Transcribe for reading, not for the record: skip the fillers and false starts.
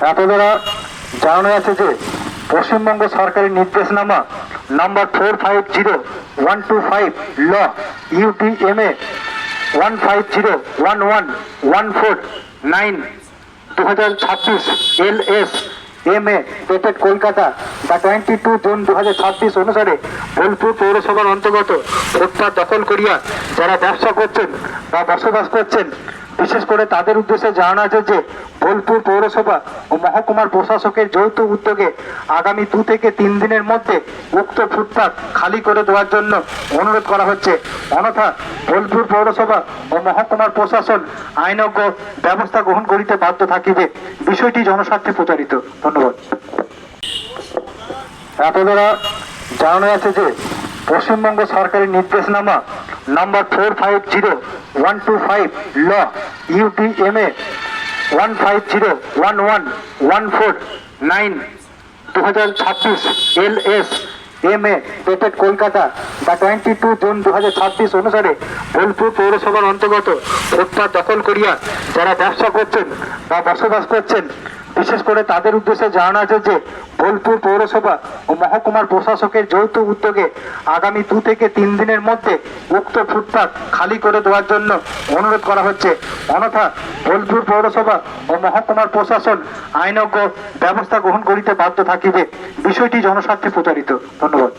এত দ্বারা জানানো আছে যে পশ্চিমবঙ্গ সরকারের নির্দেশনামা number 450125 L UTMA 1501114 2026 LS MA dated Kolkata the 22 June 2026 অনুসারে বোলপুর পৌরসভার অন্তর্গত ফুটপাত দখল করিয়া যারা ব্যবসা করছেন বা বসবাস করছেন, বিশেষ করে তাদের উদ্দেশ্যে জানানো আছে যে বোলপুর পৌরসভা ও মহকুমার প্রশাসকের যৌথ উদ্যোগে আগামী 2 থেকে 3 দিনের মধ্যে উক্ত ফুটপাত খালি করে দেওয়ার জন্য অনুরোধ করা হচ্ছে। অন্যথা বোলপুর পৌরসভা ও মহকুমার প্রশাসন আইনজ্ঞ ব্যবস্থা গ্রহণ করিতে বাধ্য থাকিবে। বিষয়টি জনস্বার্থে প্রচারিত। ধন্যবাদ। এত দ্বারা জানানো আছে যে পশ্চিমবঙ্গ সরকারের নির্দেশনামা number 450125 L UTMA 1501114 2026 LS MA dated Kolkata the 22 June 2026 অনুসারে বোলপুর পৌরসভার অন্তর্গত ফুটপাত দখল করিয়া যারা ব্যবসা করছেন বা বসবাস করছেন, বিশেষ করে তাদের উদ্দেশ্যে জানানো আছে যে বোলপুর পৌরসভা ও মহকুমার প্রশাসকের যৌথ উদ্যোগে আগামী 2 থেকে 3 দিনের মধ্যে উক্ত ফুটপাত খালি করে দেওয়ার জন্য অনুরোধ করা হচ্ছে। অন্যথা বোলপুর পৌরসভা ও মহকুমার প্রশাসন আইনজ্ঞ ব্যবস্থা গ্রহণ করিতে বাধ্য থাকিবে। বিষয়টি জনস্বার্থে প্রচারিত। ধন্যবাদ।